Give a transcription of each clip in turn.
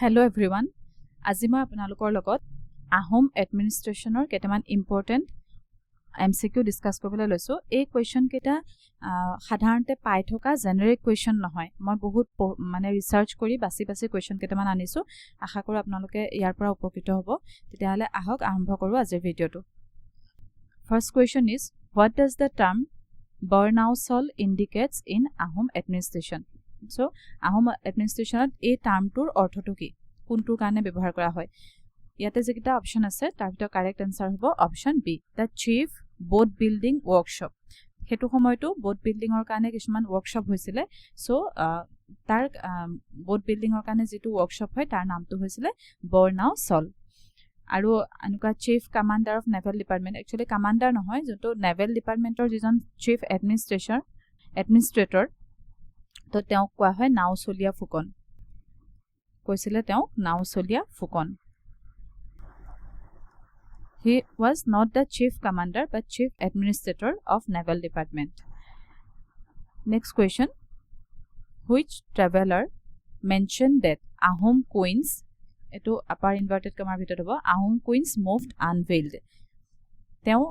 Hello everyone. আজি মই আপোনালোকৰ লগত আহোম এডমিনিষ্ট্ৰেশ্যনৰ কেইটামান ইম্পৰ্টেণ্ট MCQ ডিসকাস কৰিবলৈ লৈছো। এই কোৱেশ্চন কেইটা সাধাৰণতে পাই থকা জেনেৰিক কোৱেশ্চন নহয়। মই বহুত মানে ৰিসাৰ্চ কৰি বাছি কোৱেশ্চন কেইটামান আনিছো। আশা কৰো আপোনালোকে ইয়াৰ পৰা উপকৃত হ'ব। তেতিয়াহলে আহক আৰম্ভ কৰো আজিৰ ভিডিঅটো। First question is, what does the term Barnaul indicates in Ahom administration? So Ahom administration এই টাৰ্মটোৰ অৰ্থটো কি কোনটোৰ কাৰণে ব্যৱহাৰ কৰা হয় ইয়াতে যেকিটা অপচন আছে তাৰ ভিতৰত কাৰেক্ট আনসাৰ হ'ব option B the chief boat building workshop হেতু সময়টো boat building ৰ কাৰণে কিছুমান workshop হৈছিল সো তাৰ boat building ৰ কাৰণে যেটো workshop হয় তাৰ নামটো হৈছিল Barnaul আৰু আনুকা chief commander of naval department actually commander নহয় যেটো naval departmentৰ যিজন chief administrator তো তেওঁ কোৱা হয় নাওচলিয়া ফুকন কৈছিলে তেওঁ নাওচলিয়া Phukan He was not the chief commander but chief administrator of naval department Next question Which traveler mentioned that Ahom queens eto upper inverted comma ভিতৰত হ'ব Ahom queens moved unveiled তেওঁ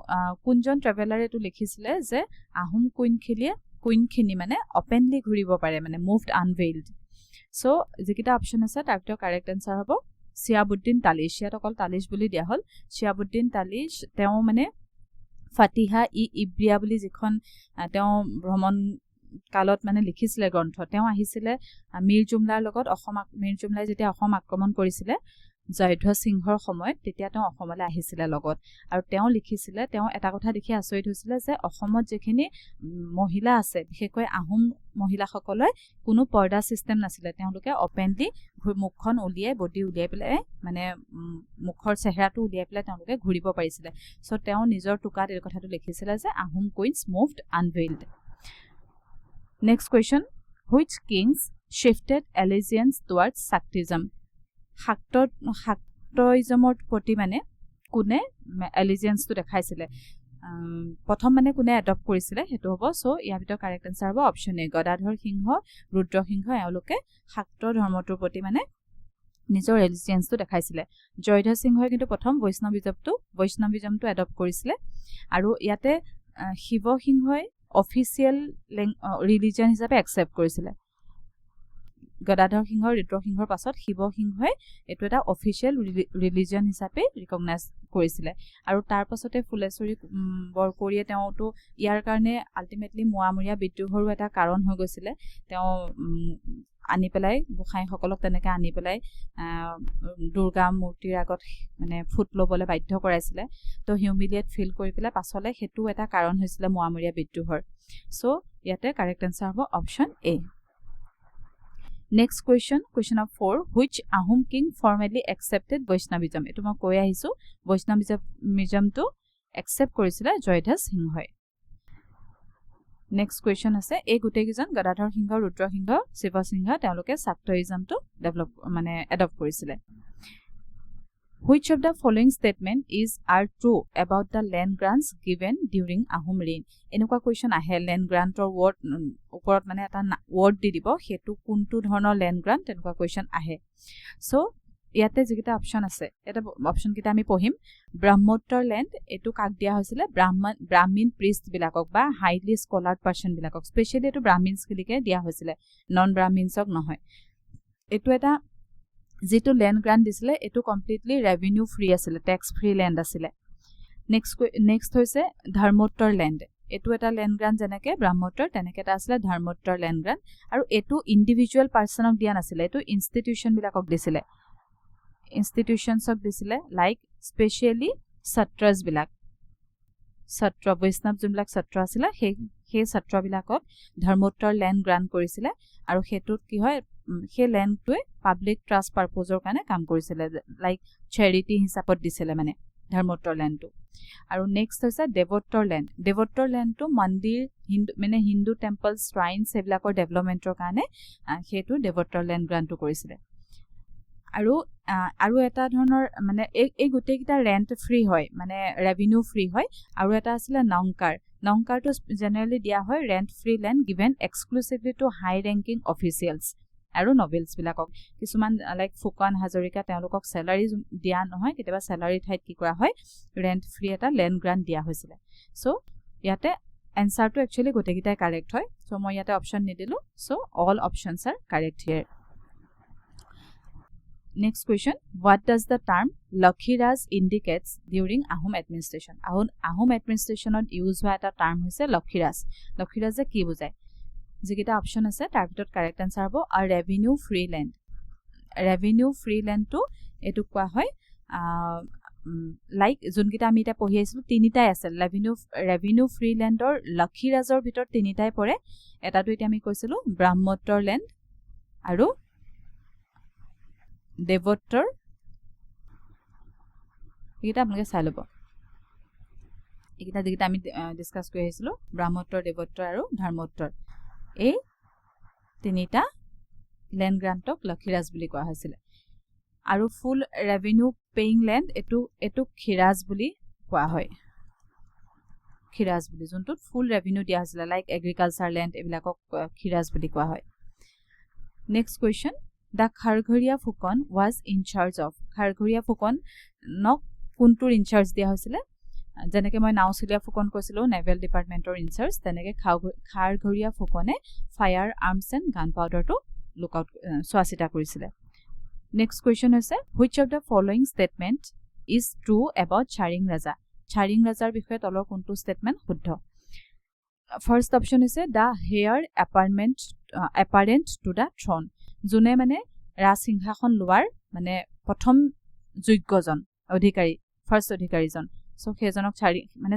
কোনজন ট্ৰেভেলাৰ এটো লিখিছিলে যে আহোম কুইন খিনি মানে ওপেনলি ঘুৰিব পাৰে মানে মুভড আনভেইলড সো যেকিটা অপচন আছে তাৰ ভিতৰত কাৰেক্ট আনসাৰ হ'ব শিয়াবুদ্দিন তালিশ ইয়াত অকল তালিশ বুলি দিয়া হল শিয়াবুদ্দিন তালিশ তেওঁ মানে ফাতিহা ইব্ৰিয়া বুলি যিখন তেওঁ ভ্ৰমণ কালত মানে লিখিছিলে গ্ৰন্থ তেওঁ আহিছিলে মীৰ জুমলাৰ লগত মীৰ জুমলাই যেতিয়া অসম আক্ৰমণ কৰিছিলে জয়ধ্ব সিংহৰ সময়ত তেতিয়া তেওঁ অসমলৈ আহিছিলে লগত আৰু তেওঁ লিখিছিলে তেওঁ এটা কথা দেখি আচৰিত হৈছিলে যে অসমত যেখিনি মহিলা আছে বিশেষকৈ আহোম মহিলাসকলৰ কোনো পৰ্দা সিস্টেম নাছিলে তেওঁলোকে ওপেনলি মুখখন উলিয়াই বডি উলিয়াই পেলাই মানে মুখৰ চেহেৰাটো উলিয়াই পেলাই তেওঁলোকে ঘূৰিব পাৰিছিলে সো তেওঁ নিজৰ টুকাত এই কথাটো লিখিছিলে যে Ahom queens moved unveiled Next question Which kings shifted allegiance towards Shaktism শাক্তইজমৰ প্ৰতি মানে কোনে এলিজিয়েন্স তো দেখাইছিলে প্ৰথম মানে কোনে এডপ্ট কৰিছিলে হেতু হ'ব সো ইয়াৰ ভিতৰত কাৰেক্ট আনসাৰ হ'ব অপচন এ গদাধৰ সিংহ ৰুদ্ৰ সিংহ এওঁলোকে শাক্ত ধৰ্মটোৰ প্ৰতি মানে নিজৰ এলিজিয়েন্স তো দেখাইছিলে জয়ধ্ব সিংহই কিন্তু প্ৰথম বৈষ্ণৱিজমটো এডপ্ট কৰিছিলে আৰু ইয়াতে শিৱ সিংহই অফিচিয়েল ৰিলিজিয়ন হিচাপে একচেপ্ট কৰিছিলে গদাধৰ সিংহ ৰুদ্ৰ সিংহৰ পাছত শিৱ সিংহই এটো এটা অফিচিয়েল ৰিলিজিয়ন হিচাপে ৰিকগনাইজ কৰিছিলে আৰু তাৰ পাছতে ফুলেশ্বৰী বৰকৰিয়ে তেওঁটো ইয়াৰ কাৰণে আলটিমেটলি মুৱামৰীয়া বিদ্ৰোহৰো এটা কাৰণ হৈ গৈছিলে তেওঁ আনি পেলাই গোখাই সকলক তেনেকে আনি পেলাই দুৰ্গা মূৰ্তিৰ আগত মানে ফুট লবলৈ বাধ্য কৰাইছিলে তো হিউমিলিয়েট ফিল কৰি পেলাই পাছলে হেতু এটা কাৰণ হৈছিলে মুৱামৰীয়া বিদ্ৰোহৰ সো ইয়াতে কাৰেক্ট আনসাৰ হ'ব option A Next question of 4 Which Ahom king formally accepted Vaishnavism eto ma koi ahisu Vaishnavism to accept korisile Jayadha Singhoi Next question ase ei gute kijon Gadadhar Singha Rudra Singha Shiva Singha teoloke Shaktoism to develop mane adopt korisile Which of the following statement are true about the land grants given during Ahom reign? Enuka question ahe land grant or word oporot mane eta word di dibo hetu kuntu dhonor land grant enuka question ahe. So yate jekita option ase eta option kita ami pohim Brahmottar land etu kak dia hoisile Brahmin priest bilakok ba highly scholared person bilakok especially etu Brahmins kilike dia hoisile non Brahmins ok nohoy. Etu eta যেটো land grant দিছিলে এটো completely revenue free আছিল tax free land আছিল next হৈছে ধৰ্মোত্তৰ land এটো এটা land grant যেনেকে ব্ৰহ্মোত্তৰ তেনেকে এটা আছিল ধৰ্মোত্তৰ ল্যান্ড গ্ৰান্ট আৰু এটো ইন্ডিভিজুৱেল পাৰ্সনক দিয়া নাছিল এটো ইনষ্টিটিউশন বিলাকক দিছিলে ইনষ্টিটিউশনছক দিছিলে লাইক স্পেশালি সত্ৰাস বিলাক সত্ৰ বৈষ্ণৱ যোনবিলাক সত্ৰ আছিল সেই সত্ৰ বিলাকক ধৰ্মোত্তৰ ল্যান্ড গ্ৰান্ট কৰিছিল আৰু হেতুত কি হয় হে ল্যান্ডটোৱে পাবলিক ট্ৰাষ্ট পাৰপজৰ কাৰণে কাম কৰিছিল লাইক চ্যাৰিটি হিচাপত দিছিলে মানে ধৰ্মোত্তৰ ল্যান্ডটো আৰু নেক্সট হৈছে দেৱোত্তৰ ল্যান্ডটো মন্দিৰ হিন্দু টেম্পল শ্ৰাইনছ এবিলাকৰ ডেভেলপমেন্টৰ কাৰণে হেতু দেৱোত্তৰ ল্যান্ড গ্ৰান্টটো কৰিছিল আৰু এটা ধৰণৰ মানে এই গুটেকিটা ৰেন্ট ফ্ৰী হয় মানে ৰেভিনিউ ফ্ৰী হয় আৰু এটা আছিল নংকাৰ to generally dia hoy rent free land given exclusively to high ranking officials আৰু নভেলছ বিলাকক কিছুমান লাইক ফুকন হাজৰিকা তেওঁলোকক স্যালাৰি দিয়া নহয় কেতিয়াবা স্যালাৰি ঠাইত কি কৰা হয় ৰেন্ট ফ্ৰী এটা ল্যান্ড গ্ৰান্ট দিয়া হৈছিল সো ইয়াতে এনসাৰটো একচুয়ালি গোটেইকিটাই কাৰেক্ট হয় সো মই ইয়াতে অপশন নিদিলো so all options are correct here Next question, what does the term Lakhiraj indicates during Ahom administration? Ahom administration on use hua eta term hoise Lakhiraj. Lakhiraj e ki bujay? Jekita option ase tar bhitor correct answer hobo a revenue free land. Revenue free land to etu kwa hoy like jonkita ami eta pohi aisilu tinitai ase revenue free land or Lakhirajor bhitor tinitai pore eta tu eta ami koisilu Brahmotter land aru Devotter এটা আপোনালোকে চাই লব এইটা আমি discuss কৰি আহিছিলো ব্ৰহ্মোত্তৰ দেৱোত্তৰ আৰু ধৰ্মোত্তৰ এই তিনিটা ল্যান্ড গ্ৰান্টক লক্ষীৰাজ বুলি কোৱা হৈছিল আৰু ফুল ৰেভিনিউ পেইং ল্যান্ড এটো খিৰাজ বুলি কোৱা হয় খিৰাজ বুলি যোনটো ফুল ৰেভিনিউ দিয়া হৈছিল লাইক এগ্ৰিকালচাৰ ল্যান্ড এবিলাকক খিৰাজ বুলি কোৱা হয় next question The Kharghoria Phukon was in charge of Kharghoria Phukon nok kuntur in charge dia hoisile jeneke moi Nausilia Phukon koisilo naval department or in charge teneke Kharghoria Phukone fire arms and gunpowder to look out swasita korisile next question hoise which of the following statement is true about Charing Rajar bikhoye tolor kuntu statement shuddho first option is the heir apparent to the throne জুনে মানে ৰাজসিংহাসন লোৱাৰ মানে প্ৰথম যোগ্যজন অধিকাৰী first অধিকাৰীজন so হেজনক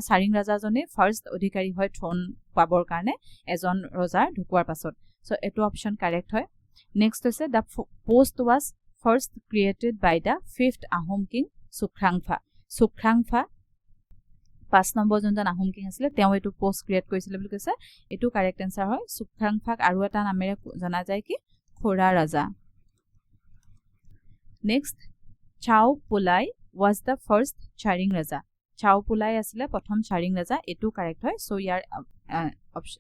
চাৰিং ৰাজাজনে first অধিকাৰী হয় throne পাবৰ কাৰণে এজন ৰজাৰ ঢুকুৱাৰ পাছত সো এটো অপশন কাৰেক্ট হয় নেক্সট হৈছে the post was first created by the 5th Ahom king Sukhrangpha 5 number জনজন আহোম কিং আছিল তেওঁ এটো পোষ্ট ক্ৰিয়েট কৰিছিল বুলি কৈছে এটো কাৰেক্ট আনসাৰ হয় সুখ্ৰাংফাক আৰু এটা নামেৰে জনা যায় কি Khora Raja. Next, Chao Pulai was the first Charing Raja. Chao Pulai asile prothom Charing Raja. Etu correct hoy. So your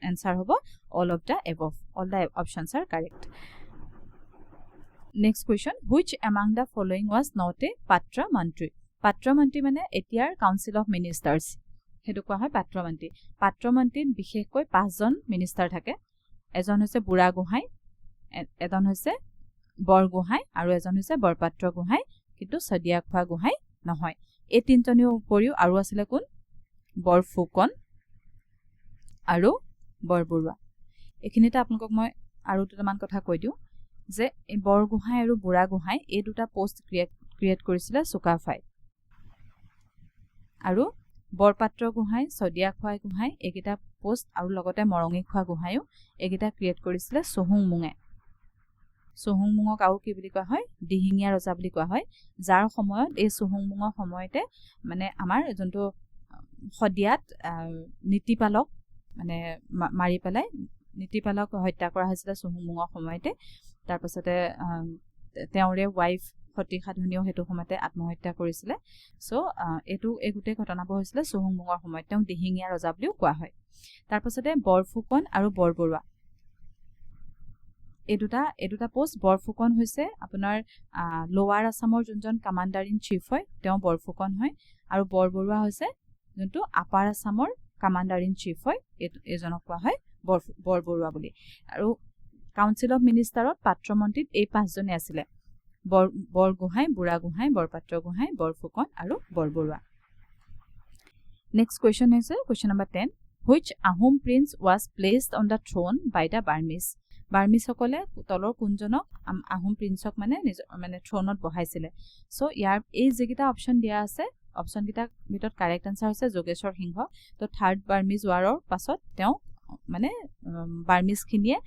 answer hobo all of the above. All the options are correct. Next question, which among the following was not a Patra Mantri? Patra Mantri mane etiar Council of Ministers. Hetu koa hoy Patra Mantri. Patra Mantri bishekkoi 5 jon minister thake. Ejon hoise Bura Gohai এজন হৈছে বৰ গোহাই আৰু এজন হৈছে বৰপাত্ৰ গোহাই কিন্তু সদিয়া খোৱা গোহাই নহয় এই তিনজনীৰ উপৰিও আৰু আছিল কোন বৰফুকন আৰু বৰবৰুৱা এখিনিতে আপোনাক মই আৰু দুটামান কথা কৈ দিও যে এই বৰ গোহাই আৰু বুঢ়া গোহাই এই দুটা পোষ্ট ক্ৰিয়েট কৰিছিল সুকাফাই আৰু বৰপাত্ৰ গোহাই সদিয়া খোৱা গোহাই একিটা পোষ্ট আৰু লগতে মৰঙি খোৱা গোহাইও একিটা ক্ৰিয়েট কৰিছিল সোহুংমুঙক আৰু কি বুলি কোৱা হয় দিহিঙিয়া ৰজা বুলি কোৱা হয় যাৰ সময়ত এই সোহুংমুঙৰ সময়তে মানে আমাৰ যোনটো সদিয়াত নীতিপালক মানে মাৰি পেলাই নীতিপালক হত্যা কৰা হৈছিল সোহুংমুঙৰ সময়তে তাৰ পাছতে তেওঁৰে ওয়াইফ সতিসাধনীও হেতু সময়তে আত্মহত্যা কৰিছিল সো এটো এগুটে ঘটনাবোৰ হৈছিল সোহুংমুঙৰ সময়ত তেওঁ দিহিঙিয়া ৰজা বুলিও কোৱা হয় তাৰ পাছতে বৰফুকন আৰু বৰবৰুৱা এডুটা পোষ্ট বৰফুকন হৈছে আপোনাৰ লোৱাৰ আসামৰ যোনজন কমান্ডাৰ ইন চিফ হয় তেওঁ বৰফুকন হয় আৰু বৰবৰুৱা হৈছে যোনটো আপাৰ আসামৰ কমান্ডাৰ ইন চিফ হয় এজনক কোৱা হয় বৰবৰুৱা বুলি আৰু কাউন্সিল অফ মিনিষ্টাৰত পাত্ৰমন্ত্ৰীত এই 5 জনে আছিল বৰগোহাই বুঢ়া গোহাই বৰপাত্ৰ গোহাই বৰফুকন আৰু বৰবৰুৱা নেক্সট কোৱেশ্চন হৈছে question number 10 which Ahom prince was placed on the throne by the Burmese সকলে তলৰ কোনজনক আহোম প্ৰিন্সক মানে থ্ৰোনত বহাইছিলে সো ইয়াৰ এই যেগিটা অপশন দিয়া আছে অপশন গিটা ভিতৰত কাৰেক্ট আনসাৰ হৈছে যোগেশ্বৰ সিংহ তো থাৰ্ড বাৰ্মিজ ওয়াৰৰ পাছত তেওঁ মানে বাৰ্মিজ খিনিয়ে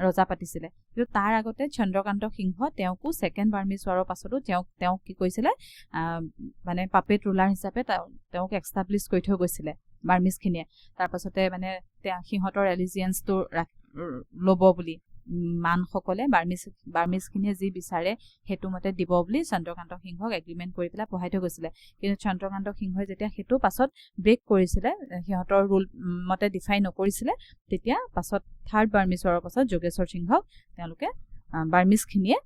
ৰজা পাতিছিলে কিন্তু তাৰ আগতে চন্দ্ৰকান্ত সিংহ তেওঁকো সেকেন্ড বাৰ্মিজ ওয়াৰৰ পাছতো তেওঁ কি কৈছিলে মানে পাপেট ৰুলাৰ হিচাপে তেওঁক এস্টাবলিশ কৰি থৈ গৈছিলে বাৰ্মিজ খিনিয়ে তাৰ পাছতে মানে সিংহতৰ এলিজিয়েন্স তো লব বুলি মান সকলে বাৰ্মিজ খিনিয়ে যি বিচাৰে হেতু মতে দিব বুলি চন্দ্ৰকান্ত সিংহক এগ্ৰিমেন্ট কৰি পেলাই পঢ়াই থৈ গৈছিলে কিন্তু চন্দ্ৰকান্ত সিংহই যেতিয়া হেতু পাছত ব্ৰেক কৰিছিলে সিংহতৰ ৰুল মতে ডিফাইন নকৰিছিলে তেতিয়া পাছত থাৰ্ড বাৰ্মিজৰ পাছত যোগেশ্বৰ সিংহক তেওঁলোকে বাৰ্মিজখিনিয়ে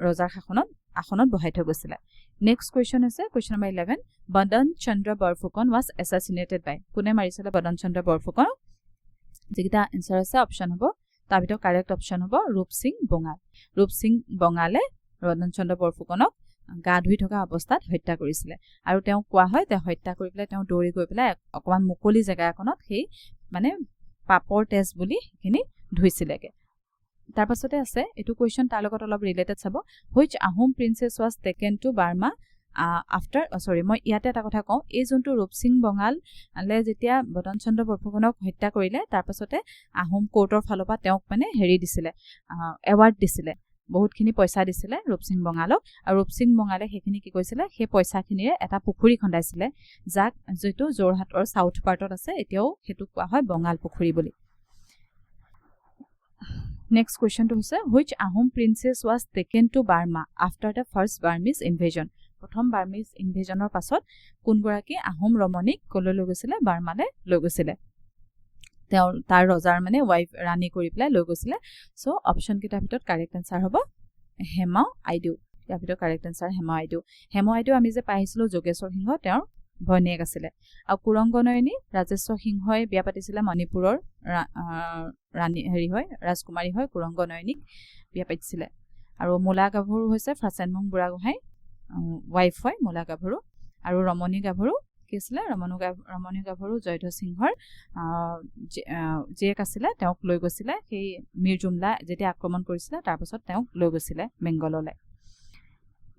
ৰজাৰ আসনত বহাই থৈ গৈছিলে নেক্সট কোৱেশ্চন আছে question number 11 Badan Chandra Borphukan was assassinated by কোনে মাৰিছিলে বদন চন্দ্ৰ বৰফুকন যেটা আনসাৰ আছে অপচন হ'ব তাৰ ভিতৰত কাৰেক্ট অপচন হ'ব ৰূপ সিং বঙালে বদন চন্দ্ৰ বৰফুকনক গা ধুই থকা অৱস্থাত হত্যা কৰিছিলে আৰু তেওঁ কোৱা হয় তে হত্যা কৰি পেলাই তেওঁ দৌৰি গৈ পেলাই অকমান মুকলি জায়গা এখনত সেই মানে পাপৰ তেজ বুলি সেইখিনি ধুইছিলেগে তাৰ পাছতে আছে এটো কোৱেশ্চন তাৰ লগত অলপ ৰিলেটেড চাব which Ahom princess was taken to Burma after মই ইয়াতে এটা কথা কওঁ এই যোনটো ৰূপ সিং বঙালে যেতিয়া বদন চন্দ্ৰ বৰফুকনক হত্যা কৰিলে তাৰ পাছতে আহোম কোৰ্টৰ ফালৰ পৰা তেওঁক মানে হেৰি দিছিলে এৱাৰ্ড দিছিলে বহুতখিনি পইচা দিছিলে ৰূপ সিং বঙালক আৰু ৰূপ সিং বঙালে সেইখিনি কি কৈছিলে সেই পইচাখিনিৰে এটা পুখুৰী খন্দাইছিলে যাক যেটো জোৰহাটৰ সাউথ পাৰ্টত আছে এতিয়াও হেতু কোৱা হয় বঙাল পুখুৰী বুলি Next question to আছে which Ahom princess was taken to Burma after the first Burmese invasion প্ৰথম Burmese invasionৰ পাছত কোনগৰাকী আহোম ৰমণীক কলৈ লৈ গৈছিলে বাৰ্মালে লৈ গৈছিলে তাৰ ৰজাৰ মানে ওয়াইফ ৰাণী কৰি পেলাই লৈ গৈছিলে সো অপচন কিটা ভিতৰত কাৰেক্ট আনসাৰ হ'ব হেমা আইডু ইয়াৰ ভিতৰত কাৰেক্ট আনসাৰ হেমা আইডু আমি যে পাইছিলো যোগেশ্বৰ সিংহ তেওঁৰ ভনীয়েক আছিলে আৰু কুৰংগনয়নী ৰাজেশ্বৰ সিংহই বিয়া পাতিছিলে মণিপুৰৰ ৰাণী হেৰি হয় ৰাজকুমাৰী হয় কুৰংগনয়নীক বিয়া পাতিছিলে আৰু মোলা গাভৰু হৈছে ফ্ৰাচেনমং বুঢ়াগোহাঁই ওয়াইফ হয় মোলা গাভৰু আৰু ৰমণী গাভৰু কি আছিলে ৰমণী গাভৰু জয়ধ্বজ সিংহৰ জীয়েক আছিলে তেওঁক লৈ গৈছিলে সেই মিৰ জুমলা যেতিয়া আক্ৰমণ কৰিছিলে তাৰ পাছত তেওঁক লৈ গৈছিলে বেংগললৈ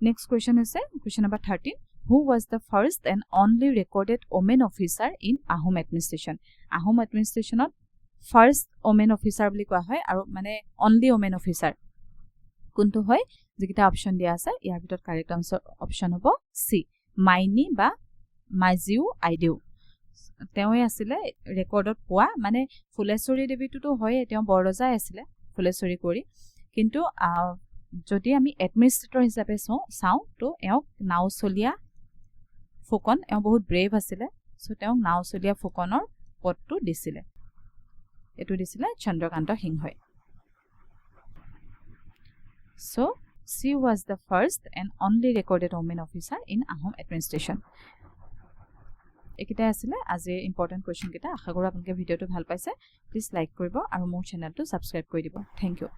নেক্সট কোৱেশ্চন আছে question number 13 Who was the first and only recorded woman officer in Ahom administration? Ahom administration first woman officer বুলি কোৱা হয় আৰু মানে only woman officer কোনটো হয় যেটা অপচন দিয়া আছে ইয়াৰ ভিতৰত কাৰেক্ট আনসাৰ অপচন হ'ব সি মাইনি বা মাজিউ আইডিউ তেওঁই আছিলে ৰেকৰ্ডত পোৱা মানে ফুলেশ্বৰী দেৱীটো হয় তেওঁ বৰৰজাই আছিলে ফুলেশ্বৰী কৰি কিন্তু যদি আমি এডমিনিষ্ট্ৰেটৰ হিচাপে চাওঁ তো এওক নাওচলিয়া ফুকন এও বহুত ব্ৰেভ আছিলে সো তেওঁ নাওচলিয়া ফুকনৰ পদটো দিছিলে এটো দিছিলে চন্দ্ৰকান্ত সিংহই So, she was the first and only recorded woman officer in Ahom administration. Ekita asile আজি important question kita আশা কৰো আপোনালোকে ভিডিওটো ভাল পাইছে প্লিজ লাইক কৰিব আৰু মোৰ চেনেলটো সাবস্ক্ৰাইব কৰি দিব থ্যাংক ইউ